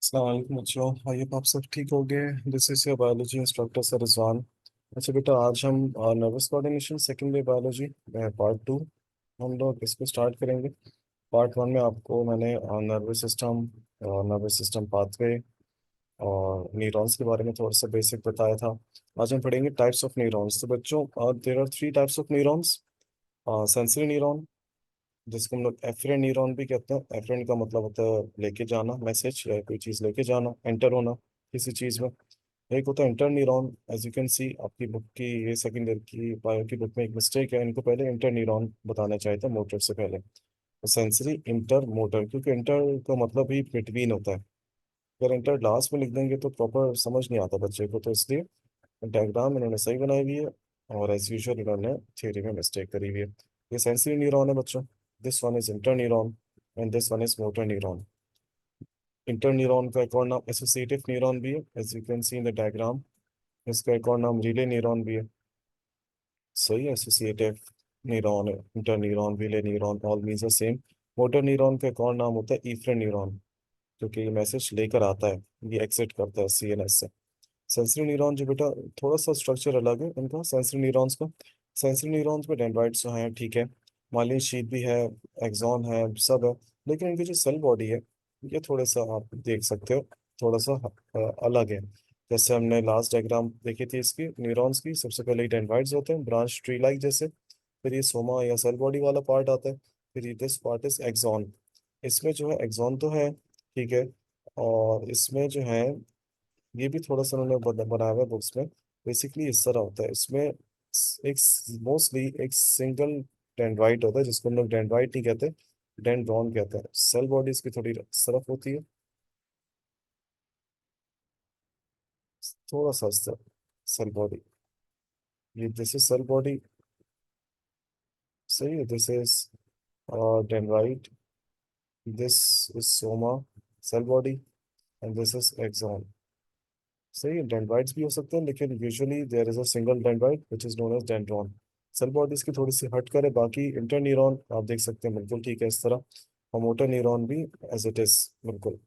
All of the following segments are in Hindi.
अस्सलाम बच्चों, आई होप आप सब ठीक हो गए। This is your biology instructor sir Rizwan. अच्छा बेटा, आज हम nervous coordination second day biology part two हम लोग इसको स्टार्ट करेंगे। पार्ट वन में आपको मैंने नर्वस सिस्टम पाथवे और न्यूरॉन्स के बारे में थोड़ा सा बेसिक बताया था। आज हम पढ़ेंगे टाइप्स ऑफ न्यूरॉन्स। तो बच्चों, there are three types of neurons. Sensory neuron, जिसको हम लोग एफरेंट न्यूरॉन भी कहते हैं। एफरेंट का मतलब होता है लेके जाना, मैसेज या कोई चीज़ लेके जाना, एंटर होना किसी चीज़ में। एक होता है interneuron. As you can see आपकी बुक की, ये सेकेंड ईयर की बायो की बुक में एक मिस्टेक है, इनको पहले इंटर न्यूरॉन बताना चाहिए था मोटर से पहले। तो सेंसरी इंटर मोटर, क्योंकि इंटर का मतलब ही बिटवीन होता है। अगर इंटर लास्ट में लिख देंगे तो प्रॉपर समझ नहीं आता बच्चे को, तो इसलिए डायग्राम इन्होंने सही बनाई हुई है और एज यूजुअल इन्होंने थ्योरी में मिस्टेक करी हुई है। ये सेंसरी न्यूरॉन है बच्चों। This one is interneuron and this one is motor neuron. Interneuron का एक और नाम एसोसिएटिव न्यूरॉन भी है, as you can see in the diagram. इसका एक और नाम रिले न्यूरॉन भी है। सही है, associative neuron, inter neuron, relay neuron, all means the same. Motor neuron का एक और नाम होता है इफरेंट न्यूरॉन, क्योंकि ये मैसेज लेकर आता है, ये एक्सिट करता है सीएनएस से। सेंसरी न्यूरॉन जो बेटा, थोड़ा सा स्ट्रक्चर अलग है इनका सेंसरी न्यूरॉन्स का। सेंसरी न्यूरॉन्स में डेंड्राइट्स जो हैं, ठीक है, माइलिन शीथ भी है, एक्सॉन है, सब है। लेकिन इनकी जो सेल बॉडी है, ये थोड़ा सा आप देख सकते हो, थोड़ा सा अलग है। जैसे हमने लास्ट डायग्राम देखी थी इसकी न्यूरॉन्स की, सबसे पहले ये डेंड्राइट्स होते हैं, ब्रांच ट्री लाइक जैसे। फिर ये सोमा या सेल बॉडी वाला पार्ट आता है। फिर ये दिस पार्ट इज एक्सॉन। इसमें जो है एक्सॉन तो है, ठीक है। और इसमें जो है, ये भी थोड़ा सा उन्होंने बनाया हुआ है बुक्स में। बेसिकली इस तरह होता है इसमें, एक मोस्टली एक सिंगल डेंड्राइट होता है, जिसको हम लोग डेंड्राइट नहीं कहते, डेंड्रॉन कहते हैं। सेल बॉडी इसकी थोड़ी इस तरफ होती है, थोड़ा सा इस तरफ। सेल बॉडी, ये दिस इज सेल बॉडी। सही है, this is dendrite, this is soma, cell body, and this is axon. सही है, डेंड्राइट्स भी हो सकते हैं, लेकिन usually there is a single dendrite which is known as dendron. Cell bodies की थोड़ी सी हट करे, बाकी इंटर न्यूरॉन आप देख सकते हैं बिल्कुल ठीक है इस तरह। और मोटर न्यूरॉन भी एज इट इज, बिल्कुल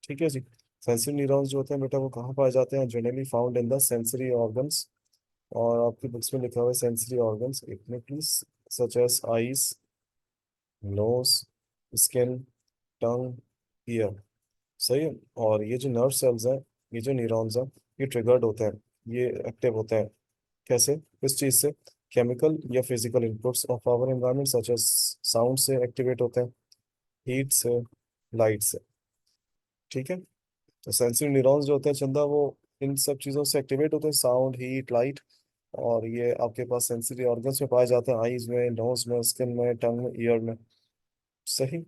ठीक है जी। सेंसरी न्यूरॉन्स जो होते हैं बेटा, वो कहाँ पाए जाते हैं? Generally found in the sensory organs. और आपकी बुक्स में लिखा हुआ है सेंसरी ऑर्गन्स इतने please, such as eyes, nose, skin, tongue, ear. सही है। और ये जो नर्व सेल्स हैं, ये जो न्यूरॉन्स हैं, ये ट्रिगर्ड होते हैं, ये एक्टिव होते हैं। कैसे? किस चीज से? केमिकल या physical inputs of our environment such as sound से एक्टिवेट होते हैं, हीट से, लाइट से। ठीक है। तो सेंसरी न्यूरॉन्स जो होते हैं चंदा, वो इन सब चीजों से एक्टिवेट होते हैं, साउंड, हीट, लाइट। और ये आपके पास सेंसरी ऑर्गन्स में पाए जाते हैं, आईज में, नोज में, स्किन में, टंग में, ईयर में। सही।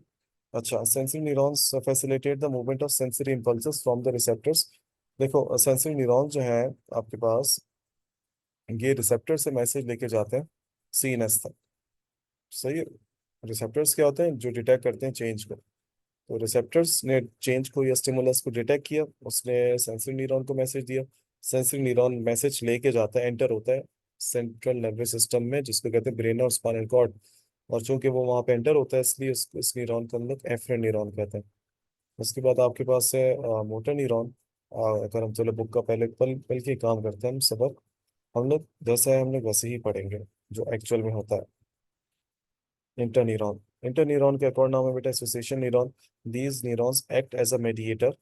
अच्छा, sensory neurons facilitate the movement of sensory impulses from the receptors. देखो, सेंसरी न्यूरॉन्स जो है आपके पास, ये रिसेप्टर से मैसेज लेके जाते हैं सीएनएस तक। सही है। रिसेप्टर्स क्या होते हैं? जो डिटेक्ट करते हैं चेंज को। तो रिसेप्टर्स ने चेंज को या स्टिमुलस को डिटेक्ट किया, उसने सेंसरी न्यूरॉन को मैसेज दिया। सेंसरी न्यूरॉन मैसेज लेके जाता है, एंटर होता है सेंट्रल नर्वस सिस्टम में, जिसको कहते हैं ब्रेन और स्पाइनल कॉर्ड। और चूंकि वो वहाँ पे एंटर होता है, इसलिए इस न्यूरॉन को हम लोग एफरेंट न्यूरॉन कहते हैं। उसके बाद आपके पास है मोटर न्यूरॉन। अगर हम चलो बुक का पहले पल पल के काम करते हैं हम सबक, हम लोग जैसा है हम लोग वैसे ही पढ़ेंगे जो एक्चुअल में होता है। इंटर न्यूरॉन, इंटर न्यूरॉन का एक और नाम है बेटा association neuron. These neurons act as a mediator.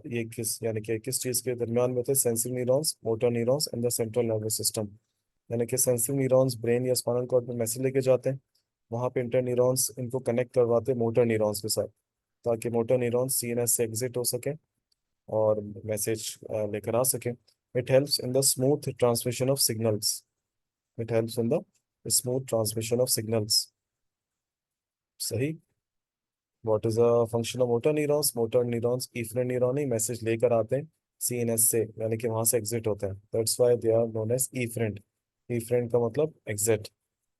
ये किस, यानी कि किस चीज के दरमियान में होते हैं? Sensory neurons, motor neurons and the central nervous system. यानी कि सेंसरी न्यूरॉन्स ब्रेन या स्पाइनल कॉर्ड में मैसेज लेके जाते हैं, वहाँ पे इंटर न्यूरॉन्स इनको कनेक्ट करवाते हैं मोटर न्यूरॉन्स के साथ, ताकि मोटर न्यूरॉन्स सीएनएस से एग्जिट हो सके और मैसेज लेकर आ सके। It helps in the smooth transmission of signals. It helps in the smooth transmission of signals. सही। What is the function of motor neurons? Motor neurons efferent neuron ही मैसेज लेकर आते हैं सीएनएस से, यानी कि वहां से एग्जिट होते हैं, that's why they are known as efferent. Efferent का मतलब exit.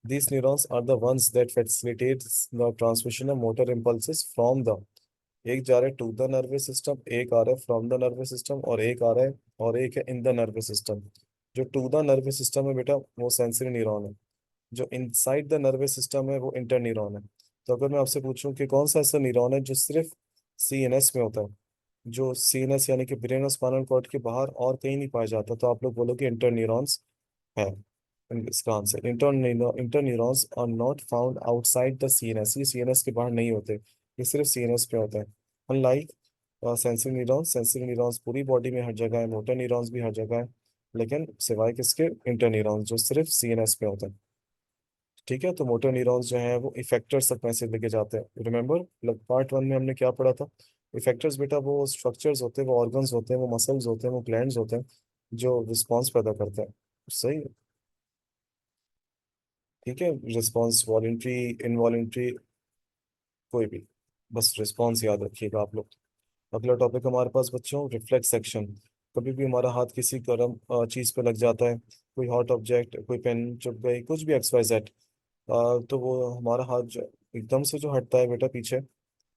These neurons are the ones that facilitates the transmission of motor impulses from the, एक जा रहा है टू द नर्वस सिस्टम, एक आ रहा है फ्रॉम द नर्वस सिस्टम, और एक आ रहा है, और एक है इन द नर्वस सिस्टम। जो टू द नर्वस सिस्टम है बेटा, वो सेंसरी न्यूरॉन है। जो इनसाइड द नर्वस सिस्टम है, वो इंटर न्यूरॉन है। तो अगर मैं आपसे पूछूं कि कौन सा ऐसा न्यूरॉन है जो सिर्फ सीएनएस में होता है, जो सीएनएस यानी कि ब्रेन और स्पाइनल कॉर्ड के बाहर और कहीं नहीं पाया जाता, तो आप लोग बोलोगे इंटर न्यूरॉन्स है। इसका answer interneurons are not found outside the CNS, ये सीएनएस के बाहर नहीं होते, ये सिर्फ सीएनएस पे होते हैं। Unlike sensory neurons, sensory neurons पूरी बॉडी में हर जगह है, मोटर न्यूरॉन्स भी हर जगह है, लेकिन सिवाय किसके, इंटर न्यूरॉन्स जो सिर्फ सीएनएस पे होते हैं। ठीक है, तो मोटर न्यूरॉन्स जो है वो इफेक्टर्स तक मैसेज लेके जाते हैं। रिमेंबर पार्ट वन में हमने क्या पढ़ा था, इफेक्टर्स बेटा वो स्ट्रक्चर्स होते हैं, वो ऑर्गन्स होते हैं, वो मसल्स होते हैं, वो ग्लैंड्स होते हैं जो रिस्पॉन्स पैदा करते हैं। सही है? ठीक है, रिस्पॉन्स वॉलेंट्री, इनवॉलेंट्री, कोई भी, बस रिस्पॉन्स याद रखिएगा आप लोग। अगला टॉपिक हमारे पास बच्चों रिफ्लेक्स एक्शन। कभी भी हमारा हाथ किसी गर्म चीज पे लग जाता है, कोई हॉट ऑब्जेक्ट, कोई पेन चुभ गई, कुछ भी एक्स वाई जेड, तो वो हमारा हाथ जो एकदम से जो हटता है बेटा पीछे,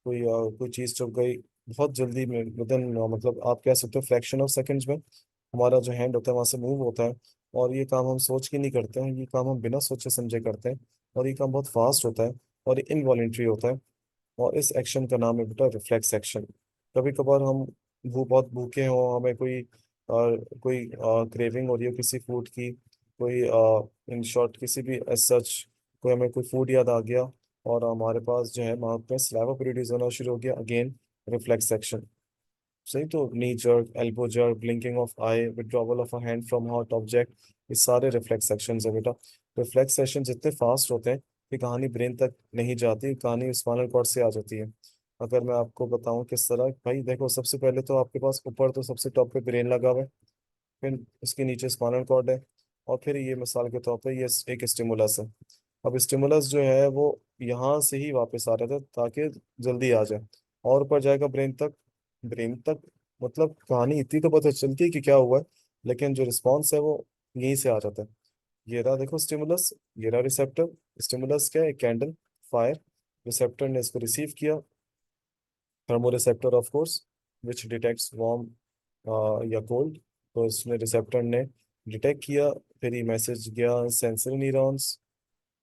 कोई चीज चुभ गई, बहुत जल्दी में विदिन मतलब आप कह सकते हो फ्रैक्शन ऑफ सेकंड्स में हमारा जो हैंड होता है वहां से मूव होता है। और ये काम हम सोच के नहीं करते हैं, ये काम हम बिना सोचे समझे करते हैं, और ये काम बहुत फास्ट होता है और इनवॉलेंट्री होता है। और इस एक्शन का नाम है बेटा रिफ्लेक्स एक्शन। कभी कभार हम बहुत भूखे हों, हमें कोई क्रेविंग हो रही हो किसी फूड की, कोई इन शॉर्ट किसी भी एज सच कोई हमें कोई फूड याद आ गया, और हमारे पास जो है माउथ में सलाइवा प्रोड्यूस होना शुरू हो गया, अगेन रिफ्लेक्स एक्शन। सही, तो नी jerk, elbow jerk, blinking of I, withdrawal of a hand from hot object, ये सारे रिफ्लेक्स एक्शंस है बेटा। रिफ्लेक्स एक्शन इतने फास्ट होते हैं कि कहानी ब्रेन तक नहीं जाती, कहानी स्पाइनल कॉर्ड से आ जाती है। अगर मैं आपको बताऊं किस तरह, भाई देखो सबसे पहले तो आपके पास ऊपर तो सबसे टॉप पे ब्रेन लगा हुआ है, फिर उसके नीचे स्पाइनल कॉर्ड है, और फिर ये मिसाल के तौर पे ये एक स्टिमुलस है। अब स्टिमुलस जो है वो यहाँ से ही वापस आ रहा था ताकि जल्दी आ जाए, और ऊपर जाएगा ब्रेन तक मतलब कहानी इतनी तो पता चलती है कि क्या हुआ है, लेकिन जो रिस्पॉन्स है वो यहीं से आ जाता है। ये रहा देखो स्टिमुलस, ये रहा रिसेप्टर। स्टिमुलस क्या है, कैंडल, फायर। रिसेप्टर ने इसको रिसीव किया, थर्मोरिसेप्टर of course, which detects warm या कोल्ड। तो इसने रिसेप्टर ने डिटेक्ट किया, फिर ये मैसेज गया सेंसरी न्यूरॉन्स,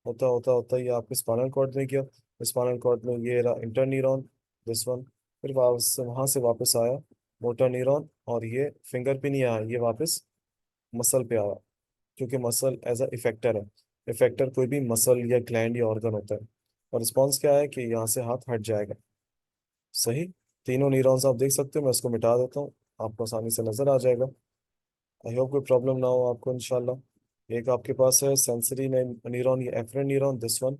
होता होता होता ये आपके स्पाइनल कॉर्ड में गया, स्पाइनल कॉर्ड में ये रहा इंटर न्यूरॉन, दिस वन, फिर वापस वहां से वापस आया मोटर न्यूरॉन, और ये फिंगर पे नहीं आया, ये वापस मसल पे आया, क्योंकि मसल एज अ इफेक्टर है। इफेक्टर कोई भी मसल या ग्लैंड या ऑर्गन होता है। और रिस्पॉन्स क्या है कि यहाँ से हाथ हट जाएगा। सही, तीनों न्यूरॉन्स आप देख सकते हो, मैं इसको मिटा देता हूँ, आपको आसानी से नजर आ जाएगा। आई होप कोई प्रॉब्लम ना हो आपको इंशाल्लाह। एक आपके पास है सेंसरी न्यूरॉन, ये efferent neuron, this one.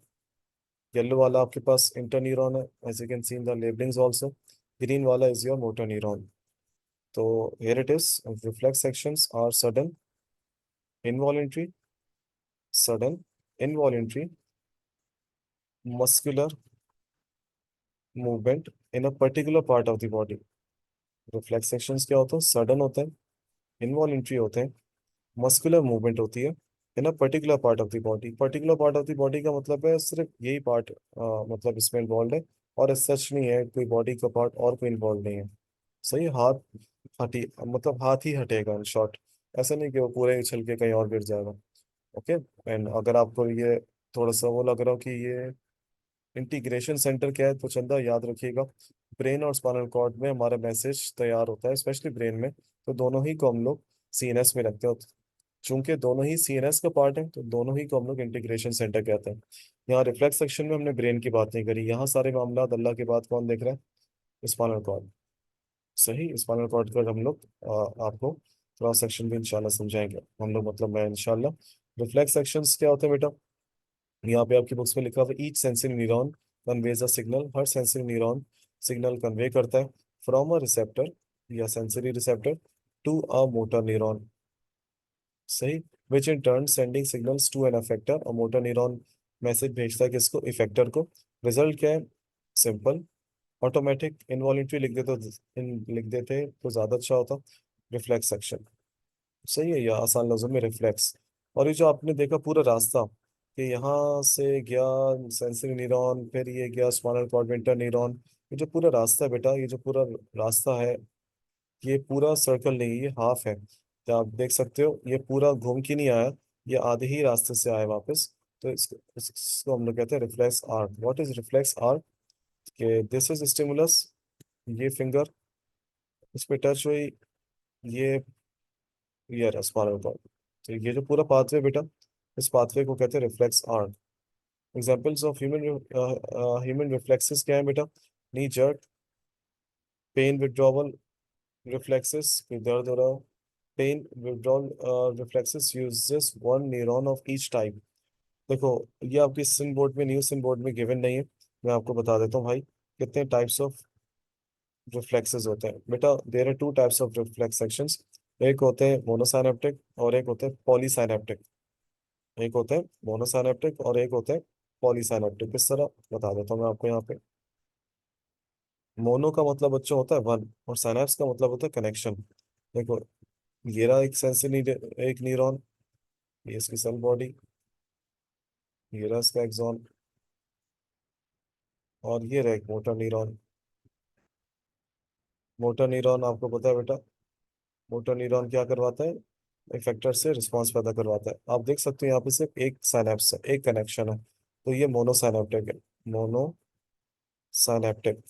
Yellow वाला आपके पास इंटर न्यूरॉन है, as you can see in the labellings also. Green वाला इज योर मोटर न्यूरॉन। तो here it is, reflex actions are involuntary sudden involuntary muscular movement in a particular part of the body. Reflex actions क्या होते हैं, सडन होते हैं, इनवॉलेंट्री होते हैं, मस्कुलर मूवमेंट होती है in a particular part of the body. Particular part of the body का मतलब है सिर्फ यही पार्ट मतलब इसमें इन्वॉल्व है, और इस सच नहीं है कोई बॉडी का पार्ट और कोई इन्वॉल्व नहीं है। सही, हाथ हटी मतलब हाथ ही हटेगा इन शॉर्ट, ऐसा नहीं कि वो पूरे उछल के कहीं और गिर जाएगा। ओके। एंड अगर आपको ये थोड़ा सा वो लग रहा हो कि ये इंटीग्रेशन सेंटर क्या है, तो चंदा याद रखिएगा, ब्रेन और स्पाइनल कॉर्ड में हमारा मैसेज तैयार होता है, स्पेशली ब्रेन में, तो दोनों ही को हम लोग सीएनएस में रखते हैं। चूंकि दोनों ही सीएनएस का पार्ट है, तो दोनों ही को हम लोग इंटीग्रेशन सेंटर कहते हैं। यहाँ रिफ्लेक्स सेक्शन में हमने ब्रेन की बात नहीं करी, यहाँ सारे मामला अल्लाह के बाद कौन देख रहा है, स्पाइनल कॉर्ड। सही, स्पाइनल कॉर्ड का हम लोग आपको क्रॉस सेक्शन भी इंशाल्लाह समझाएंगे हम लोग, मतलब मैं इंशाल्लाह। रिफ्लेक्स सेक्शंस क्या होते हैं बेटा, यहाँ पे आपकी बुक्स में लिखा हुआ है each sensory neuron conveys a signal, हर सेंसरी न्यूरॉन सिग्नल कन्वे करता है फ्रॉम अ रिसेप्टर या sensory receptor to a motor neuron. सही, which in turn sending signals to an effector, और मोटर न्यूरॉन मैसेज भेजता है किसको, इफेक्टर को। रिजल्ट क्या है, सिंपल, ऑटोमेटिक। इनवॉलेंट्री लिख देते तो ज्यादा अच्छा होता, रिफ्लेक्स एक्शन। सही है, या आसान लफ्जों में रिफ्लेक्स। और ये जो आपने देखा पूरा रास्ता, कि यहाँ से गया सेंसरी न्यूरॉन, फिर ये गया स्पाइनल कॉर्ड विंटर न्यूरॉन, ये जो पूरा रास्ता है बेटा, ये जो पूरा रास्ता है, ये पूरा सर्कल नहीं, ये हाफ है। तो आप देख सकते हो ये पूरा घूम के नहीं आया, ये आधे ही रास्ते से आया वापस। तो इसको हम लोग कहते हैं reflex arc. What is reflex arc, कि दिस इज स्टिमुलस, ये फिंगर, इस पे टच हुई, ये ये रहा स्पाइनल कॉर्ड। तो ये जो पूरा पाथवे बेटा, इस पाथवे को कहते हैं reflex arc. Examples of human reflexes क्या है बेटा? Knee jerk, pain withdrawal reflexes, कोई दर्द हो रहा हो, pain withdrawal reflexes uses one neuron of each type. देखो, ये आपकी सिन बोर्ड में, न्यू सिन बोर्ड में गिवन नहीं है, मैं आपको बता देता हूँ भाई कितने टाइप्स ऑफ रिफ्लेक्सेस होते हैं बेटा। There are two types of reflex sections. एक होते हैं मोनोसाइनेप्टिक और एक होते हैं पॉलीसाइनेप्टिक। एक होते हैं मोनोसाइनेप्टिक और एक होते हैं पॉलीसाइनेप्टिक। किस तरह बता देता हूँ मैं आपको यहाँ पे। मोनो का मतलब बच्चों होता है वन, और साइनेप्स का मतलब होता है कनेक्शन। देखो, ये रहा एक सेंसरी, एक न्यूरॉन, ये इसकी सेल बॉडी, ये रहा इसका एक्सॉन, और ये रहा एक मोटर न्यूरॉन। मोटर न्यूरॉन आपको पता है बेटा, मोटर न्यूरॉन क्या करवाता है? इफेक्टर से रिस्पॉन्स पैदा करवाता है। आप देख सकते हो यहाँ पे सिर्फ एक साइनेप्स है, एक कनेक्शन है, तो ये मोनोसाइनेप्टिक है। मोनो साइनेप्टिक,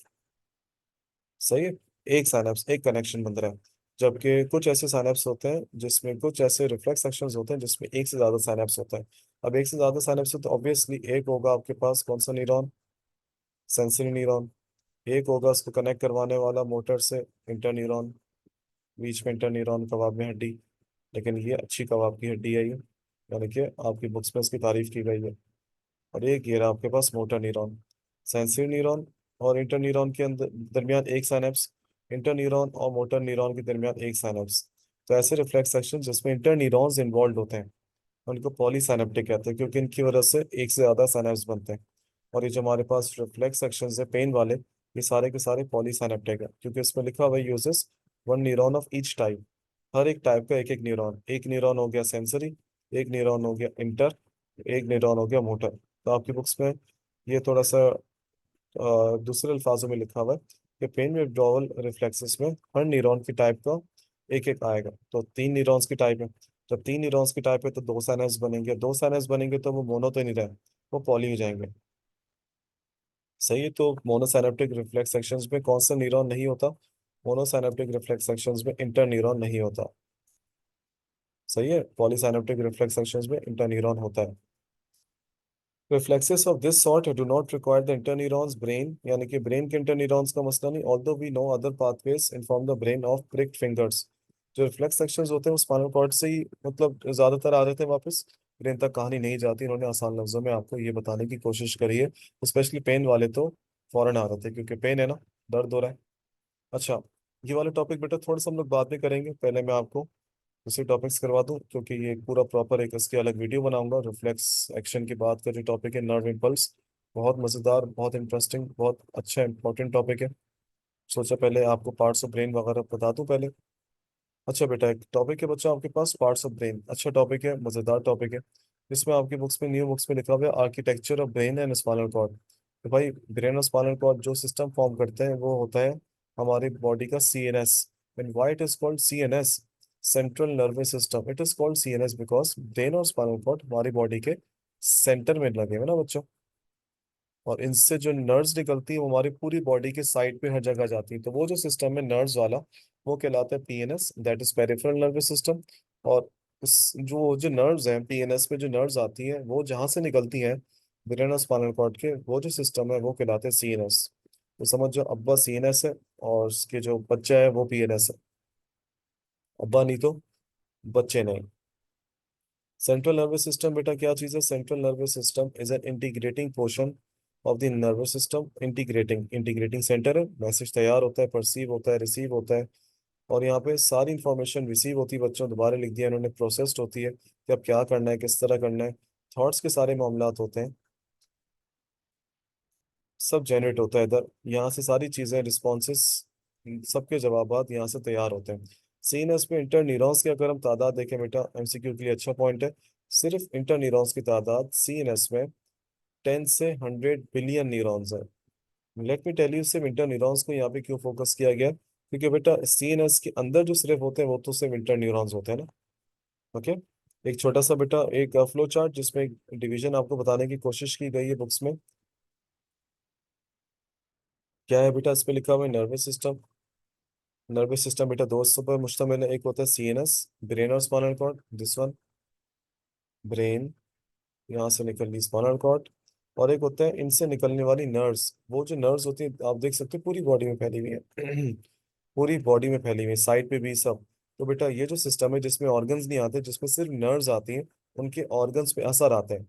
सही है। एक साइनेप्स, एक कनेक्शन बन रहा है। जबकि कुछ ऐसे साइनेप्स होते हैं जिसमें, कुछ ऐसे रिफ्लेक्स सेक्शंस होते हैं जिसमें एक से ज्यादा साइनेप्स होता है। अब एक से ज्यादा साइनेप्स है तो ऑब्वियसली एक होगा आपके पास कौन सा न्यूरॉन? Sensory neuron. एक होगा उसको कनेक्ट करवाने वाला मोटर से, इंटरन्यूरॉन। बीच में इंटरन्यूरॉन, कबाब में हड्डी, लेकिन ये अच्छी कबाब की हड्डी है ये, यानी कि आपकी बुक्स में इसकी तारीफ की गई है। और एक ये रहा आपके पास मोटर न्यूरॉन। सेंसरी न्यूरॉन और इंटर न्यूरॉन के अंदर दरमियान एक साइनेप्स, इंटर न्यूरॉन और मोटर न्यूरॉन के दरमियान एक साइनेप्स। तो ऐसे रिफ्लेक्स सेक्शन जिसमें इंटर न्यूरॉन्स इन्वॉल्व होते हैं उनको पॉलीसाइनेप्टिक कहते हैं, क्योंकि इनकी वजह से एक से ज्यादा साइनेप्स बनते हैं। और ये जो हमारे पास रिफ्लेक्स सेक्शंस है पेन वाले, ये सारे के सारे पॉलीसाइनेप्टिक है, क्योंकि इसमें लिखा हुआ uses one neuron of each type. हर एक टाइप का एक एक न्यूरॉन, एक न्यूरॉन हो गया सेंसरी, एक न्यूरॉन हो गया इंटर, एक न्यूरॉन हो गया मोटर। तो आपकी बुक्स में ये थोड़ा सा दूसरे अल्फाजों में लिखा हुआ है कि पेन विड्रॉवल रिफ्लेक्सेस में हर न्यूरॉन की टाइप का एक एक आएगा। तो तीन न्यूरॉन्स की टाइप है, जब तीन न्यूरॉन्स की टाइप है तो दो साइनेप्स बनेंगे, दो साइनेप्स बनेंगे तो वो मोनो तो नहीं रहे, वो पॉली हो जाएंगे। सही है। तो मोनोसाइनेप्टिक रिफ्लेक्स सेक्शंस में कौन सा न्यूरॉन नहीं होता? मोनोसाइनेप्टिक रिफ्लेक्स सेक्शंस में इंटर न्यूरॉन नहीं होता। सही है। पॉलीसाइनेप्टिक रिफ्लेक्स सेक्शंस में इंटर न्यूरॉन होता है। Reflexes of this sort do not require the interneurons brain, यानी कि ब्रेन के इंटरन्यूरॉन्स का मसला नहीं, although we know other pathways inform the brain of pricked fingers। जो रिफ्लेक्स सेक्शंस होते हैं वो स्पाइनल कॉर्ड से ही मतलब ज्यादातर आ रहे थे वापस, ब्रेन तक कहानी नहीं जाती। इन्होंने आसान लफ्जों में आपको ये बताने की कोशिश करी है। स्पेशली पेन वाले तो फौरन आ रहे थे, क्योंकि पेन है ना, दर्द हो रहा है। अच्छा, ये वाला टॉपिक बेटा थोड़ा सा हम लोग बाद में करेंगे, पहले मैं आपको उसी टॉपिक्स करवा दूं, क्योंकि ये पूरा प्रॉपर एक इसके अलग वीडियो बनाऊंगा। रिफ्लेक्स एक्शन की बात का जो टॉपिक है, नर्व इम्पल्स, बहुत मज़ेदार, बहुत इंटरेस्टिंग, बहुत अच्छा इंपॉर्टेंट टॉपिक है। सोचा पहले आपको पार्ट्स ऑफ ब्रेन वगैरह बता दूं पहले। अच्छा बेटा, एक टॉपिक है बच्चा आपके पास पार्ट्स ऑफ ब्रेन, अच्छा टॉपिक है, मज़ेदार टॉपिक है। इसमें आपकी बुक्स में, न्यू बुक्स में लिखा हुआ है architecture of brain and spinal cord. तो भाई, ब्रेन और स्पाइनल कॉर्ड जो सिस्टम फॉर्म करते हैं वो होता है हमारी बॉडी का CNS। And why it is called CNS, central nervous system, it is called CNS because brain और स्पाइनल कॉर्ड हमारी बॉडी के सेंटर में लगे हुए ना बच्चों। और इनसे जो नर्व्स निकलती है वो हमारी पूरी बॉडी के साइड पे हर जगह जाती है। तो वो जो सिस्टम है नर्व्स वाला, वो कहलाता है PNS, that is peripheral nervous system. और उस जो जो नर्व्स हैं PNS में, जो नर्व्स आती हैं वो जहाँ से निकलती हैं ब्रेन और स्पाइनल कॉर्ड के, वो जो सिस्टम है वो कहलाते हैं CNS। तो समझ जो अब्बा CNS है और उसके जो बच्चा है वो PNS है। अब्बा नहीं तो बच्चे नहीं। सेंट्रल नर्वस सिस्टम बेटा क्या चीज़ है? Central nervous system is an integrating portion of the nervous system. Integrating, integrating centre है, मैसेज तैयार होता है, परसीव होता है, रिसीव होता है। और यहाँ पे सारी इंफॉर्मेशन रिसीव होती है, बच्चों दोबारा लिख दिया इन्होंने, प्रोसेस्ड होती है कि अब क्या करना है, किस तरह करना है। थॉट्स के सारे मामलात होते हैं, सब जनरेट होता है इधर, यहाँ से सारी चीज़ें, रिस्पॉन्सेस, सबके जवाबात यहाँ से तैयार होते हैं। CNS पे इंटर न्यूरॉन्स की अगर हम तादाद देखें बेटा, MCQ के लिए अच्छा पॉइंट है। सिर्फ इंटर न्यूरॉन्स की तादाद CNS में 10 से 100 बिलियन न्यूरॉन्स है। लेट मी टेल यू, सिर्फ इंटर न्यूरॉन्स को यहाँ पे क्यों फोकस किया गया, क्योंकि बेटा CNS के अंदर जो सिर्फ होते हैं वो तो सिर्फ इंटर न्यूरॉन्स होते हैं ना। ओके। एक छोटा सा बेटा एक फ्लो चार्ट जिसमें डिवीजन आपको बताने की कोशिश की गई है बुक्स में। क्या है बेटा, इस पे लिखा हुआ है नर्वस सिस्टम, नर्वस सिस्टम बेटा दो हिस्सों पर मुश्तमिल है। एक होता है सीएनएस, ब्रेन और spinal cord, this one, brain, यहाँ से निकल रही स्पाइनल कॉर्ड। और एक होता है इनसे निकलने वाली नर्व्स। वो जो नर्व्स होती है आप देख सकते हो पूरी बॉडी में फैली हुई है पूरी बॉडी में फैली हुई है, साइड पे भी सब। तो बेटा ये जो सिस्टम है जिसमें ऑर्गन्स नहीं आते, जिसमें सिर्फ नर्व्स आती हैं, उनके ऑर्गन्स पे असर आता है।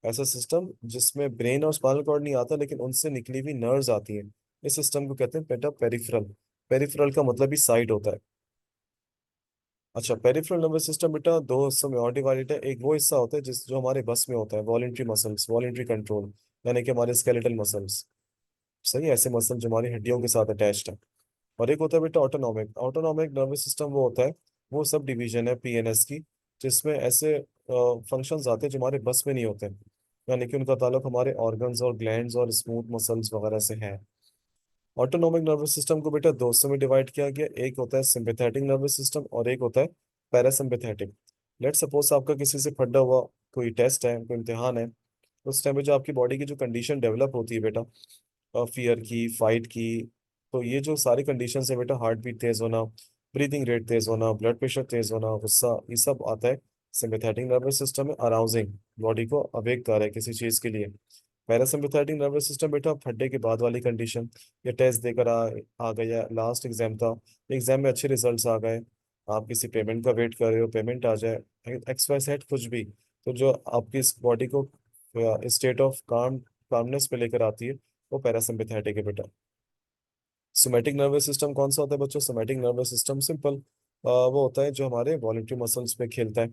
ऐसा सिस्टम जिसमें ब्रेन और स्पाइनल कॉर्ड नहीं आता लेकिन उनसे निकली हुई नर्व्स आती हैं, इस सिस्टम को कहते हैं बेटा पेरिफेरल। पेरिफेरल का मतलब ही साइड होता है। अच्छा, पेरिफेरल नर्वस सिस्टम बेटा दो हिस्सों में और डिवाइडेड है। एक वो हिस्सा होता है जिस जो हमारे बस में होता है, वॉलेंट्री मसल्स, वॉलेंट्री कंट्रोल, यानी कि हमारे स्केलेटल मसल्स। सही है, ऐसे मसल जो हमारी हड्डियों के साथ अटैच्ड है। और एक होता है बेटा ऑटोनॉमिक। ऑटोनॉमिक नर्वस सिस्टम वो होता है, वो सब डिवीजन है पीएनएस की, जिसमें ऐसे फंक्शंस आते हैं जो हमारे बस में नहीं होते, यानी कि उनका ताल्लुक हमारे ऑर्गन्स और ग्लैंड्स और स्मूथ मसल्स वगैरह से है। ऑटोनोमिक नर्वस सिस्टम को बेटा दो हिस्सों में डिवाइड किया गया। एक होता है सिंपैथेटिक नर्वस सिस्टम और एक होता है पैरासिम्पैथेटिक। लेट सपोज आपका किसी से फटा हुआ कोई टेस्ट है, कोई इम्तिहान है, उस टाइम पे जो आपकी बॉडी की जो कंडीशन डेवलप होती है बेटा, फियर की, फाइट की, तो ये जो सारी कंडीशन है बेटा, हार्ट बीट तेज होना, ब्रीदिंग रेट तेज होना, ब्लड प्रेशर तेज होना, गुस्सा, ये सब आता है सिंपैथेटिक नर्वस सिस्टम में। अराउजिंग, बॉडी को अवेक कर रहा है किसी चीज के लिए। पैरासिम्पैथेटिक नर्वस सिस्टम बेटा फटने के बाद वाली कंडीशन, ये टेस्ट देकर आ गया, लास्ट एग्जाम था, एग्जाम में अच्छे रिजल्ट्स आ गए, आप किसी पेमेंट का वेट कर रहे हो, पेमेंट आ जाए, एक्स वाई सेट कुछ भी, तो जो आपकी इस बॉडी को स्टेट ऑफ कामनेस पे लेकर आती है, वो पैरासिम्पैथेटिक है बेटा। सोमैटिक नर्वस सिस्टम कौन सा होता है बच्चों? सोमैटिक नर्वस सिस्टम सिंपल वो होता है जो हमारे वॉलेंटरी मसल्स पे खेलता है,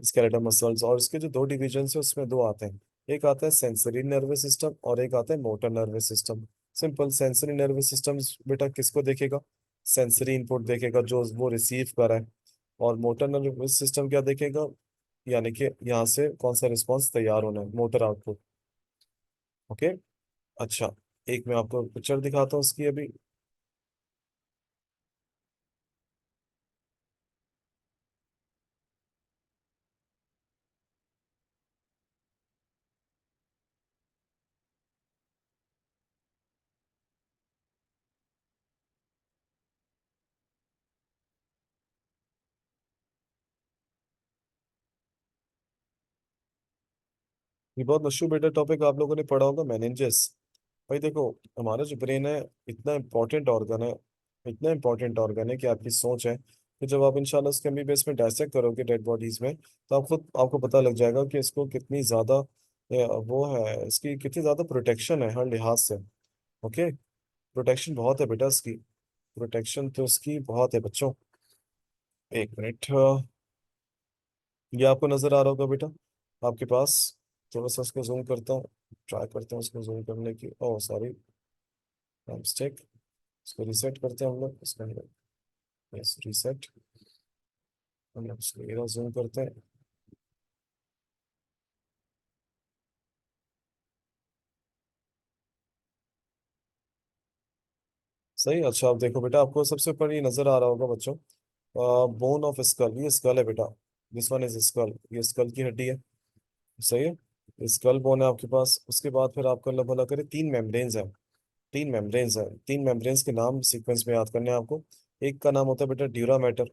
स्केलेटल मसल्स। और इसके जो दो डिवीजन है उसमें दो आते हैं, एक आता है सेंसरी नर्वस सिस्टम और एक आता है motor nervous system. Simple, sensory nervous system बेटा किसको देखेगा? सेंसरी इनपुट देखेगा जो वो रिसीव कर रहा है। और मोटर नर्वस सिस्टम क्या देखेगा? यानी कि यहाँ से कौन सा रिस्पॉन्स तैयार होना है, मोटर आउटपुट। ओके। अच्छा, एक मैं आपको पिक्चर दिखाता हूँ उसकी अभी। ये बहुत मशहूर बेटा टॉपिक आप लोगों ने पढ़ा होगा, मेनिंजेस। भाई देखो, हमारा जो ब्रेन है इतना इम्पोर्टेंट ऑर्गन है, इतना इम्पोर्टेंट ऑर्गन है कि आपकी सोच है कि जब आप इंशाल्लाह उसके एमबीबीएस में डायसेक्ट करोगे डेड बॉडीज में, तो आपको पता लग जाएगा कि इसको कितनी ज्यादा वो है, इसकी कितनी ज्यादा प्रोटेक्शन है हर लिहाज से। ओके, प्रोटेक्शन बहुत है बेटा इसकी, प्रोटेक्शन तो इसकी बहुत है बच्चों। एक मिनट, ये आपको नजर आ रहा होगा बेटा आपके पास, थोड़ा सा इसको जूम करता हूँ, ट्राई करता हूँ इसको जूम करने की। Oh sorry, mistake. इसको रीसेट करते हैं हम लोग, इसको यस रीसेट, हम लोग इसको जूम करते हैं। सही, अच्छा आप देखो बेटा, आपको सबसे ऊपर ये नजर आ रहा होगा बच्चों, बोन ऑफ स्कल, ये स्कल है बेटा, दिस वन इज स्कल, ये स्कल की हड्डी है। सही है, स्कल बोन है आपके पास। उसके बाद फिर आपको अल्लाह भला करे तीन मेम्ब्रेन्स हैं, तीन मेम्ब्रेन्स हैं। तीन मेम्ब्रेन्स के नाम सीक्वेंस में याद करने हैं आपको। एक का नाम होता है बेटा ड्यूरा मैटर।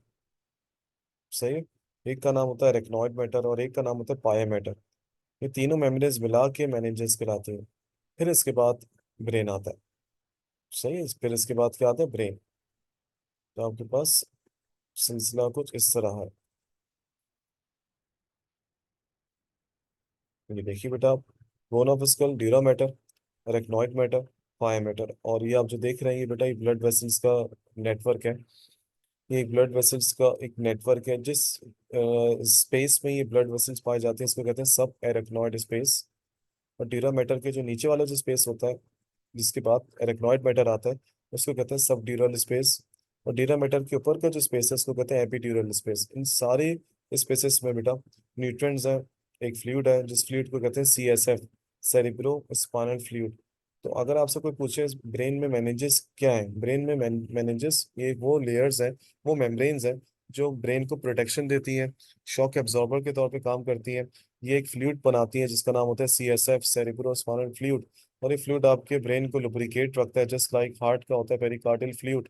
सही है, एक का नाम होता है रेक्नॉइड मैटर और एक का नाम होता है पाया मैटर। ये तीनों मेम्ब्रेन्स मिला के मेनिंजेस कहलाते हैं। फिर इसके बाद ब्रेन आता है। सही है, फिर इसके बाद क्या आता है? ब्रेन। तो आपके पास सिलसिला कुछ इस तरह है। ये देखिए बेटा आप, bone of skull, dura mater, arachnoid mater, pia mater. और ये आप जो देख रहे हैं ये बेटा ये ब्लड वेसल्स का नेटवर्क है। ये एक ब्लड वेसल्स का एक नेटवर्क है, जिस स्पेस में ये ब्लड वेसल्स पाए जाते हैं इसको कहते हैं सब एरेक्नॉइड स्पेस। और ड्यूरा मैटर के जो नीचे वाला जो स्पेस होता है, जिसके बाद एरेक्नॉइड मैटर आता है, उसको कहते हैं सब ड्यूरल स्पेस। और ड्यूरा मैटर के ऊपर का जो स्पेस है उसको कहते हैं एपिड्यूरल स्पेस। इन सारे स्पेसेस में बेटा न्यूट्रॉन्स हैं, एक फ्लूइड है जिस फ्लूइड को कहते हैं सीएसएफ, सेरिब्रो स्पाइनल फ्लूइड। तो अगर आपसे कोई पूछे ब्रेन में मेनिंजेस क्या है, ब्रेन में मेनिंजेस ये वो लेयर्स हैं, वो मेम्ब्रेन्स हैं जो ब्रेन को प्रोटेक्शन देती हैं, शॉक एब्जॉर्बर के तौर पे काम करती हैं। ये एक फ्लूइड बनाती है जिसका नाम होता है सीएसएफ, सेरिब्रो स्पाइनल फ्लूइड। और ये फ्लूइड आपके ब्रेन को लुब्रिकेट रखता है, जस्ट लाइक हार्ट का होता है पेरिकार्डियल फ्लूइड।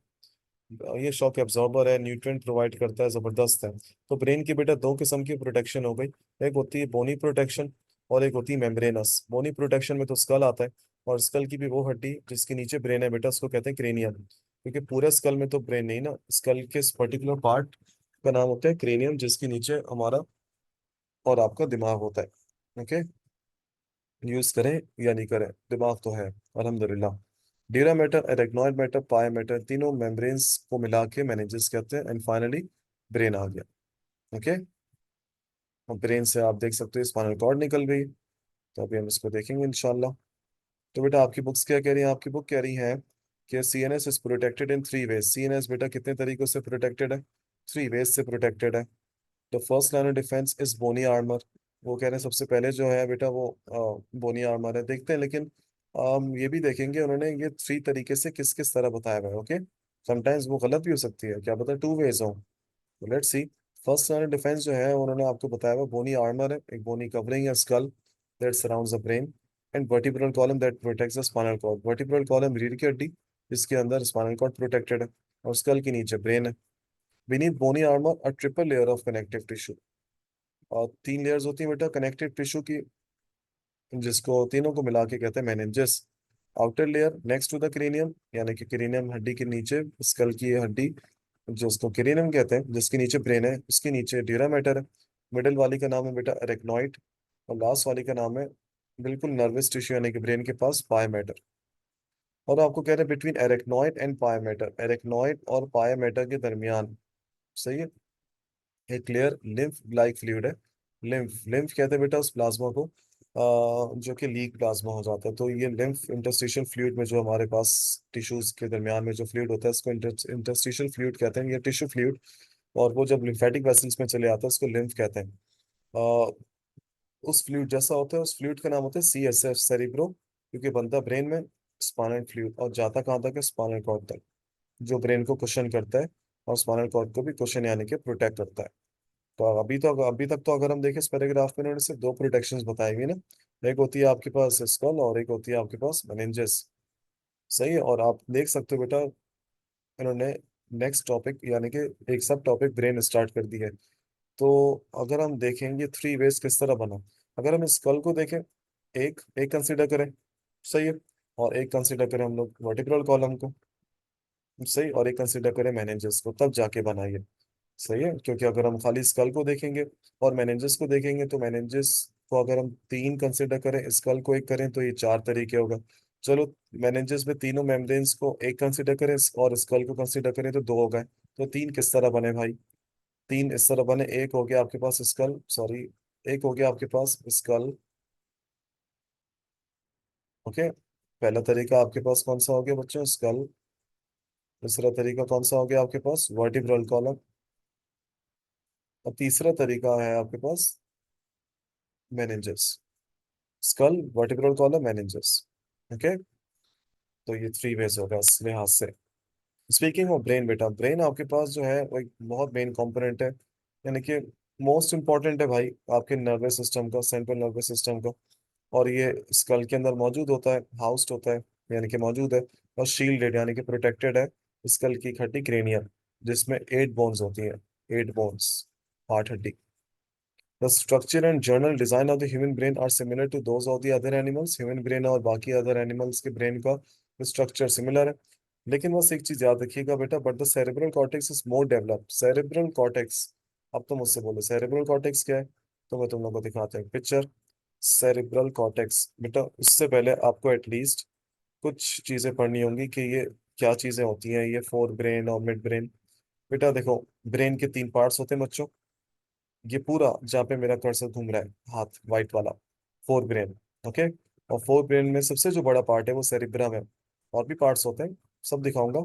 ये शॉक एब्जॉर्बर है, न्यूट्रिएंट प्रोवाइड करता है, जबरदस्त है। तो ब्रेन की बेटा दो किस्म की प्रोटेक्शन हो गई। एक होती है बोनी प्रोटेक्शन और एक होती है मेम्ब्रेनस। बोनी प्रोटेक्शन में तो स्कल आता है, और स्कल की भी वो हड्डी जिसके नीचे ब्रेन है बेटा, उसको कहते हैं क्रेनियम। क्योंकि पूरे स्कल में तो ब्रेन नहीं ना, स्कल के इस पर्टिकुलर पार्ट का नाम होता है क्रेनियम, जिसके नीचे हमारा और आपका दिमाग होता है। ओके, यूज करें या नहीं करें, दिमाग तो है अल्हम्दुलिल्लाह। Dura mater, arachnoid matter, pia matter, तीनों मेम्ब्रेन्स को मिला के मेनिंजेस कहते हैं। एंड फाइनली ब्रेन आ गया। ओके, और ब्रेन से आप देख सकते हो स्पाइनल कॉर्ड निकल गई। तो अभी हम इसको देखेंगे इंशाल्लाह। तो बेटा आपकी बुक्स क्या कह रही हैं? आपकी बुक कह रही है कि CNS is protected in three ways. CNS बेटा कितने तरीकों से प्रोटेक्टेड है? थ्री वेज से प्रोटेक्टेड है। The first line of defence is bony armour. वो कह रहे हैं सबसे पहले जो है बेटा वो बोनी आर्मर है। देखते हैं, लेकिन ये भी देखेंगे उन्होंने ये थ्री तरीके से किस किस तरह बताया हुआ है। ओके, समटाइम्स वो गलत भी हो सकती है, क्या पता टू वेज हो। तो let's see. First line of defence जो है उन्होंने आपको बताया हुआ बोनी आर्मर है, एक बोनी कवरिंग है skull that surrounds the brain. And vertebral column that protects the spinal cord. Vertebral column रीढ़ की हड्डी जिसके अंदर स्पाइनल कॉर्ड प्रोटेक्टेड है, और स्कल के नीचे ब्रेन है। Beneath bony armour a triple layer of connective tissue. और तीन लेयर्स होती है बेटा कनेक्टिव टिश्यू की, जिसको तीनों को मिला के कहते हैं meninges. Outer layer next to the cranium, यानी कि क्रेनियम हड्डी के नीचे स्कल की ये हड्डी जो उसको क्रेनियम कहते हैं, जिसके नीचे ब्रेन है, उसके नीचे ड्यूरा मैटर है। मिडिल वाली का नाम है बेटा एरेक्नॉइड, और लास्ट वाली का नाम है बिल्कुल नर्वस टिश्यू यानी कि ब्रेन के पास पाया मैटर। और आपको कह रहे हैं बिटवीन एरेक्नॉइड एंड पाया मैटर, एरेक्नॉइड और पाया मैटर के दरमियान, सही है, एक क्लियर लिम्फ लाइक फ्लूइड है। लिम्फ लिम्फ कहते हैं बेटा उस प्लाज्मा को जो कि लीक प्लाज्मा हो जाता है। तो ये लिम्फ इंटरस्टिशियल फ्लूइड में जो हमारे पास टिश्यूज के दरमियान में जो फ्लूइड होता है इसको इंटरस्टिशियल फ्लूइड कहते हैं, या टिश्यू फ्लूइड। और वो जब लिम्फेटिक वेसल्स में चले आता है उसको लिम्फ कहते हैं। अ, उस फ्लूइड जैसा होता है, उस फ्लूइड का नाम होता है CSF सेरिब्रो, क्योंकि बनता ब्रेन में स्पाइनल फ्लूइड और जाता कहाँ तक है? स्पाइनल कॉर्ड तक, जो ब्रेन को कुशन करता है और स्पाइनल कॉर्ड को भी कुशन यानी कि प्रोटेक्ट करता है। तो अभी तक तो अगर हम देखें इस पैराग्राफ में, इन्होंने सिर्फ दो प्रोटेक्शंस बताई हुई ना। एक होती है आपके पास स्कल और एक होती है आपके पास मेनिंजेस। सही है, और आप देख सकते हो बेटा इन्होंने नेक्स्ट टॉपिक यानी कि एक सब टॉपिक ब्रेन स्टार्ट कर दी है। तो अगर हम देखेंगे थ्री वेज किस तरह बना, अगर हम स्कल को देखें, एक एक कंसिडर करें, सही है, और एक कंसिडर करें हम लोग वर्टिब्रल कॉलम को, सही, और एक कंसिडर करें मेनिंजेस को, तब जाके बनाइए। सही है, क्योंकि अगर हम खाली स्कल को देखेंगे और मेनिंजेस को देखेंगे, तो मेनिंजेस को अगर हम तीन कंसिडर करें, स्कल को एक करें, तो ये चार तरीके होगा। चलो, मेनिंजेस में तीनों मेम्ब्रेन्स को एक कंसिडर करें और स्कल को कंसिडर करें तो दो हो गए। तो तीन किस तरह बने भाई? तीन इस तरह बने, एक हो गया आपके पास स्कल, सॉरी, एक हो गया आपके पास स्कल। ओके, पहला तरीका आपके पास कौन सा हो गया बच्चों? स्कल। दूसरा तरीका कौन सा हो गया आपके पास? Vertebral column. और तीसरा तरीका है आपके पास meninges. Skull, vertebral column, meninges. Okay, तो ये थ्री वेज होगा इस लिहाज से। स्पीकिंग ऑफ ब्रेन बेटा, ब्रेन आपके पास जो है वो एक बहुत मेन कंपोनेंट है, यानी कि मोस्ट इंपॉर्टेंट है भाई आपके नर्वस सिस्टम का, सेंट्रल नर्वस सिस्टम का। और ये स्कल के अंदर मौजूद होता है, हाउस्ड होता है, यानी कि मौजूद है। और शील्डेड यानी कि प्रोटेक्टेड है स्कल की हड्डी क्रेनियम, जिसमें एट बोन्स होती हैं। एट बोन्स, आठ हड्डी। The structure and general design of the human brain are similar to those of the other animals. Human brain और बाकी other animals के brain का structure similar है। लेकिन बस एक चीज याद रखिएगा बेटा, but the cerebral cortex is more developed. Cerebral cortex, अब तो मुझसे बोलो cerebral cortex क्या है, तो मैं तुम लोगों को दिखाता हूँ पिक्चर। cerebral cortex बेटा, उससे पहले आपको एटलीस्ट कुछ चीजें पढ़नी होंगी कि ये क्या चीजें होती हैं, ये फोर ब्रेन और मिड ब्रेन। बेटा देखो, ब्रेन के तीन पार्ट्स होते हैं बच्चों। ये पूरा जहाँ पे मेरा कर्सर घूम रहा है, हाथ वाइट वाला, फोर ब्रेन। ओके, और फोर ब्रेन में सबसे जो बड़ा पार्ट है वो सेरिब्रम है। और भी पार्ट्स होते हैं, सब दिखाऊंगा,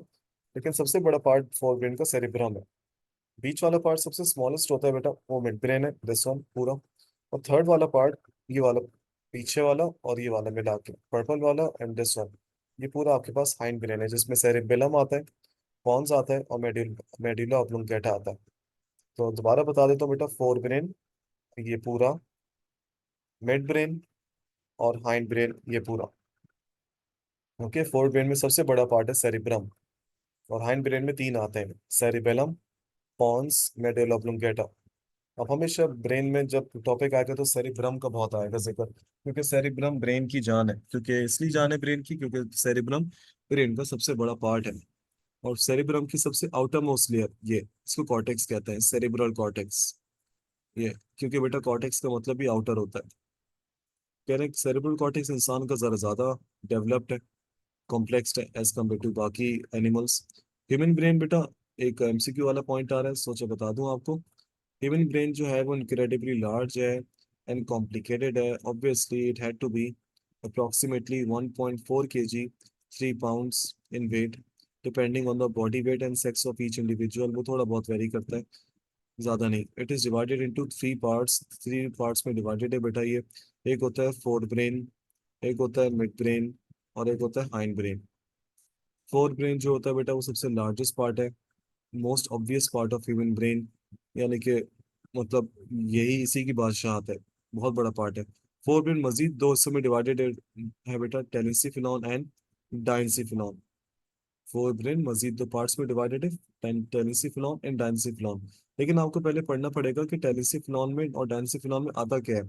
लेकिन सबसे बड़ा पार्ट फोर ब्रेन का सेरिब्रम है। बीच वाला पार्ट सबसे स्मॉलेस्ट होता है बेटा, वो मिड ब्रेन है, दिस वन पूरा। और थर्ड वाला पार्ट, ये वाला, पीछे वाला और ये वाला मिला के पर्पल वाला एंड दिस वन, ये पूरा आपके पास हाइंड ब्रेन है, जिसमें सेरिबेलम आता है, पॉन्स आता है, और मेडुला ऑब्लोंगेटा आता है। तो दोबारा बता देता हूँ बेटा, फोर ब्रेन ये पूरा, मिड ब्रेन और हाइंड ब्रेन ये पूरा। ओके, फोर ब्रेन में सबसे बड़ा पार्ट है सेरिब्रम। और हाइंड ब्रेन में तीन आते हैं, सेरिबेलम, पॉन्स, मेडुला ऑब्लोंगेटा। अब हमेशा ब्रेन में जब टॉपिक आएगा तो सेरिब्रम का बहुत आएगा जिक्र, क्योंकि सेरिब्रम ब्रेन की जान है, क्योंकि इसलिए जान है ब्रेन की क्योंकि सेरिब्रम ब्रेन का सबसे बड़ा पार्ट है। और सेरिब्रम की सबसे आउटर मोस्ट लेयर ये, इसको कॉर्टेक्स कहते हैं, सेरिब्रल कॉर्टेक्स। ये क्योंकि बेटा कॉर्टेक्स का मतलब भी आउटर होता है। कह रहे हैं सेरिब्रल कॉर्टेक्स इंसान का जरा ज्यादा डेवलप्ड है, कॉम्प्लेक्स है एज कम्पेयर टू बाकी एनिमल्स। ह्यूमन ब्रेन बेटा, एक एमसीक्यू वाला पॉइंट आ रहा है, सोचा बता दूं आपको। ह्यूमन ब्रेन जो है वो इनक्रेडिबली लार्ज है एंड कॉम्प्लिकेटेड है। Obviously it had to be approximately 1.4 kg, 3 pounds in weight, depending on the body weight and sex of each individual. वो थोड़ा बहुत वेरी करता है, ज्यादा नहीं। It is divided into three parts, three parts में डिवाइडेड है बेटा ये। एक होता है फोर ब्रेन, एक होता है मिड ब्रेन, और एक होता है हाइंड ब्रेन। फोर ब्रेन जो होता है बेटा वो सबसे लार्जेस्ट पार्ट है, most obvious part of human brain, यानी कि मतलब यही इसी की बादशाहत है, बहुत बड़ा पार्ट है। फोर ब्रेन मजीद दो हिस्सों में डिवाइडेड है बेटा, टेलिसिफिनॉन एंड डाइंसिफिनॉन। फोर ब्रेन मजीद दो पार्ट्स में डिवाइडेड है, टेलिसिफिनॉन एंड डाइंसिफिनॉन। लेकिन आपको पहले पढ़ना पड़ेगा कि टेलिसिफिनॉन में और डाइंसिफिनॉन में आता क्या है,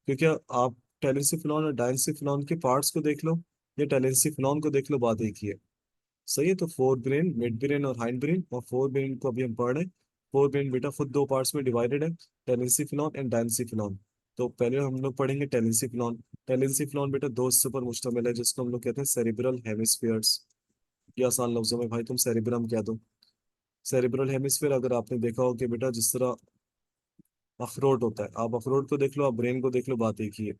क्योंकि आप टेलिसिफिनॉन और डाइंसिफिनॉन के पार्ट्स को देख लो या टेलिसिफिनॉन को देख लो, बात एक ही है। सही है, तो फोर ब्रेन, मिड ब्रेन और हाइंड ब्रेन। और फोर ब्रेन को अभी हम पढ़ रहे हैं। फोर ब्रेन बेटा खुद दो पार्ट्स में डिवाइडेड है, टेलिसिफिनॉन एंड डाइंसिफिनॉन। तो पहले हम लोग पढ़ेंगे टेलिसिफिनॉन। टेलिसिफिनॉन बेटा दो हिस्सों पर मुश्तमिल है, जिसको हम लोग कहते हैं सेरिब्रल हेमिस्फीयर्स। ये आसान लफ्जों में भाई तुम सेरिब्रम कह दो। सेरिब्रल हेमिस्फीयर अगर आपने देखा हो कि बेटा जिस तरह अखरोट होता है, आप अखरोट को देख लो, आप ब्रेन को देख लो, बात एक ही है।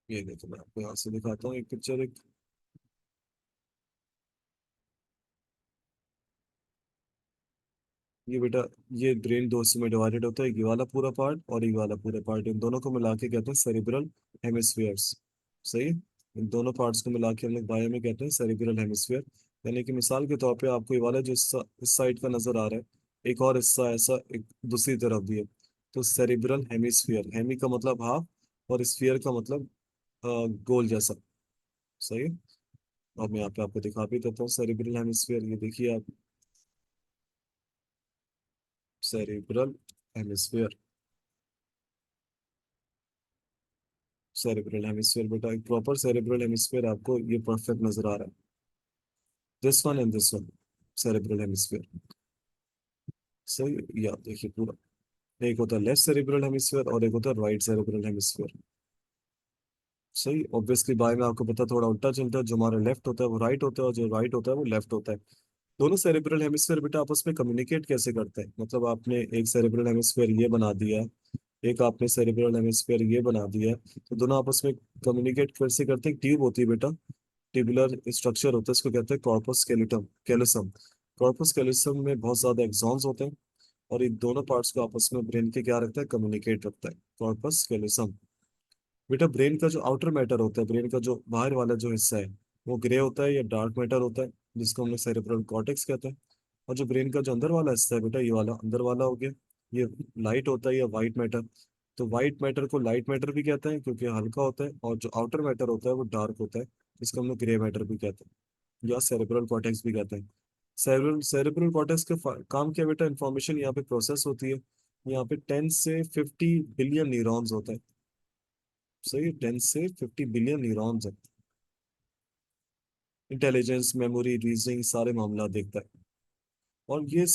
ये देखो मैं आपको यहाँ से दिखाता हूँ एक पिक्चर, एक ये बेटा, ये ब्रेन दो हिस्सों में डिवाइडेड होता है, एक ये वाला पूरा पार्ट और ये वाला पूरा पार्ट। इन दोनों को मिला के कहते हैं सेरिब्रल हेमिस्फीयर्स। सही है? इन दोनों पार्ट्स को मिला के हम लोग बायो में कहते हैं सेरिब्रल हेमिस्फीयर। यानी कि मिसाल के तौर पे आपको ये वाला जो हिस्सा इस साइड का नजर आ रहा है, एक और हिस्सा ऐसा एक दूसरी तरफ भी है, तो सेरिब्रल हेमिस्फीयर, हेमी का मतलब हाफ और स्फीयर का मतलब गोल जैसा। सही है? और मैं यहाँ पे आपको दिखा भी देता हूँ सेरिब्रल हेमिस्फीयर, ये देखिए आप, सेरिब्रल हेमिस्फीयर, सेरेब्रल हेमिस्फीयर बेटा, एक प्रॉपर सेरेब्रल हेमिस्फीयर आपको ये परफेक्ट नजर आ रहा है, this one and this one, cerebral hemisphere. सही, या देखिए पूरा, एक होता है लेफ्ट सेरेब्रल हेमिस्फीयर और एक होता है राइट सेरेब्रल हेमिस्फीयर। सही, ऑब्वियसली बाय में आपको पता थोड़ा उल्टा चलता है, जो हमारा लेफ्ट होता है वो राइट होता है और जो राइट होता है वो लेफ्ट होता है। दोनों सेरेब्रल हेमिस्फीयर बेटा आपस में कम्युनिकेट कैसे करते हैं, मतलब आपने एक सेरेब्रल हेमिस्फीयर ये बना दिया, एक आपने सेरेब्रल हेमिस्फीयर ये बना दिया, तो दोनों आपस में कम्युनिकेट कैसे करते हैं। ट्यूब होती है बेटा, ट्यूबुलर स्ट्रक्चर होता है, इसको कहते हैं कॉर्पस कैल्यूटम कैलोसम। कॉर्पस कैलोसम में बहुत ज्यादा एक्सॉन्स होते हैं, और ये दोनों पार्ट्स को आपस में ब्रेन के क्या रखता है, कम्युनिकेट रखता है, कॉर्पस कैलोसम। बेटा ब्रेन का जो आउटर मैटर होता है, ब्रेन का जो बाहर वाला जो हिस्सा है, वो ग्रे होता है या डार्क मैटर होता है, जिसको हम लोग सेरेब्रल कॉर्टेक्स कहते हैं। और जो ब्रेन का जो अंदर वाला हिस्सा है बेटा, ये वाला अंदर वाला हो गया, ये लाइट होता है या वाइट मैटर। तो वाइट मैटर को लाइट मैटर भी कहते हैं क्योंकि हल्का होता है, और जो आउटर मैटर होता है वो डार्क होता है, जिसको हम लोग ग्रे मैटर भी कहते हैं या सेरेब्रल कॉर्टेक्स भी कहते हैं। सेरेब्रल सेरेब्रल कॉर्टेक्स का काम क्या है बेटा, इंफॉर्मेशन यहाँ पे प्रोसेस होती है। यहाँ पे 10 से 50 बिलियन न्यूरॉन्स होते हैं। सही, 10 से 50 बिलियन न्यूरॉन्स है। इंटेलिजेंस, मेमोरी, रीजनिंग सारे मामला देखता है। और ये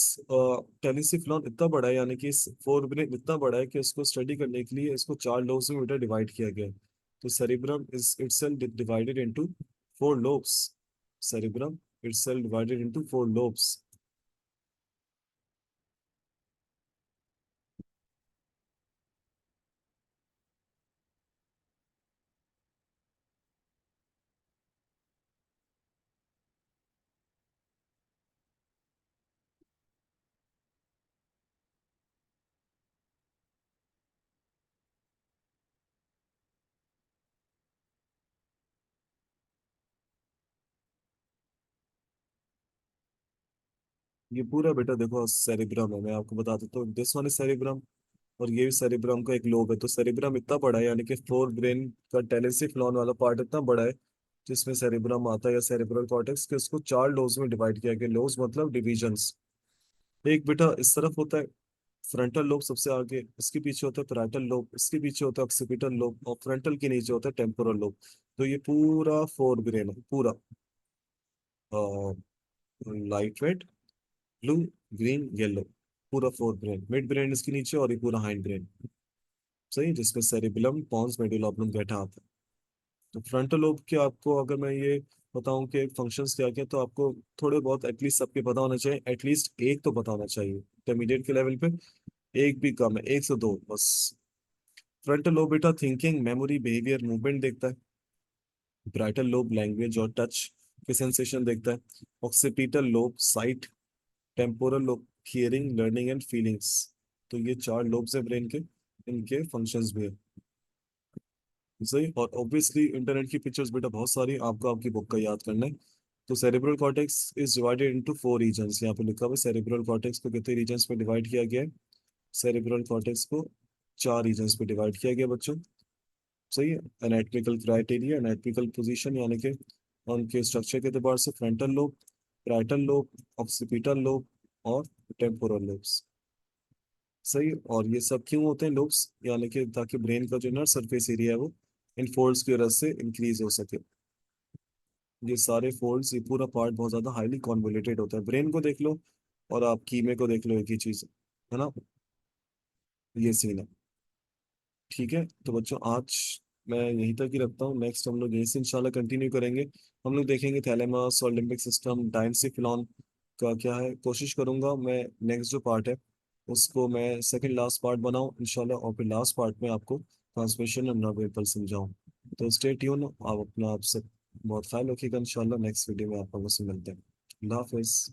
टेलिसिफिलॉन इतना बड़ा है, यानी कि इस फोर ब्रेन इतना बड़ा है कि इसको स्टडी करने के लिए इसको चार लोब्स में बेटा डिवाइड किया गया है। तो cerebrum is itself divided into four lobes. Cerebrum itself divided into four lobes. ये पूरा बेटा देखो सेरिब्रम है, मैं आपको बता देता हूँ, दिस वन इज सेरिब्रम, और ये भी सेरिब्रम का एक लोब है। तो सेरिब्रम इतना बड़ा है, यानी कि फोर ब्रेन का टेलिसिफिलॉन वाला पार्ट इतना बड़ा है जिसमें सेरिब्रम आता है या सेरिब्रल कॉर्टेक्स के, उसको 4 लोब्स में डिवाइड किया गया। लोब्स मतलब डिविजन्स। एक बेटा इस तरफ होता है फ्रंटल लोब सबसे आगे, इसके पीछे होता है पैराइटल लोब, इसके पीछे होता है ऑक्सीपिटल लोब, और फ्रंटल के नीचे होता है टेम्पोरल लोब। तो ये पूरा फोर ब्रेन है पूरा। Light red, blue, green, yellow, पूरा फोर ब्रेन। मिड ब्रेन इसके नीचे और ये पूरा हाइंड ब्रेन। सही, जिसमें सेरिबेलम, पॉन्स, मेडुला ऑब्लोंगेटा आता है। तो फ्रंटल लोब के आपको अगर मैं ये बताऊं कि फंक्शंस क्या क्या, तो आपको थोड़े बहुत एटलीस्ट सबके पता होना चाहिए, एटलीस्ट एक तो पता होना चाहिए इंटरमीडिएट के लेवल पे। एक भी कम है, 1 से 2 बस। फ्रंटल लोब बेटा थिंकिंग, मेमोरी, बिहेवियर, मूवमेंट देखता है। ब्राइटल लोब लैंग्वेज और टच के सेंसेशन देखता है। Occipital lobe site, temporal lobe hearing, learning and feelings. तो ये 4 लोब्स है ब्रेन के, इनके फंक्शंस भी है। सही। और ऑब्वियसली इंटरनेट की पिक्चर्स बेटा बहुत सारी, आपको आपकी बुक का याद करना है। तो cerebral cortex is divided into 4 regions. यहाँ पे लिखा हुआ है सेरेब्रल कॉर्टेक्स को कितने रीजन्स में डिवाइड किया गया है। सेरेब्रल कॉर्टेक्स को 4 रीजन्स में डिवाइड किया गया बच्चों। सही है। एनाटॉमिकल क्राइटेरिया, एनाटॉमिकल पोजीशन यानी कि उनके स्ट्रक्चर के एतबार से frontal lobe, parietal lobe, occipital lobe और टेम्पोरल लोब्स। सही। और ये सब क्यों होते हैं लोब्स, यानी कि ताकि ब्रेन का जो नर्व सरफेस एरिया है वो इन फोल्ड्स की वजह से इंक्रीज हो सके। ये सारे फोल्ड्स, ये पूरा पार्ट बहुत ज्यादा हाईली कॉन्वोल्यूटेड होता है। ब्रेन को देख लो और आप कीमे को देख लो, एक ही चीज है ना। ये सीन है। ठीक है तो बच्चों आज मैं यहीं तक ही रखता हूँ। नेक्स्ट हम लोग यहीं से इंशाल्लाह कंटिन्यू करेंगे। हम लोग देखेंगे थैलेमस और लिम्बिक सिस्टम, डाइनसिफिलॉन का क्या है। कोशिश करूंगा मैं नेक्स्ट जो पार्ट है उसको मैं सेकंड लास्ट पार्ट बनाऊं इंशाल्लाह, और फिर लास्ट पार्ट में आपको ट्रांसमिशन और नर्व इम्पल्स समझाऊं। तो स्टे ट्यून, आप अपना आप सब बहुत ख्याल रखिएगा। इंशाल्लाह नेक्स्ट वीडियो में आप लोगों से मिलते हैं। अल्लाह हाफिज।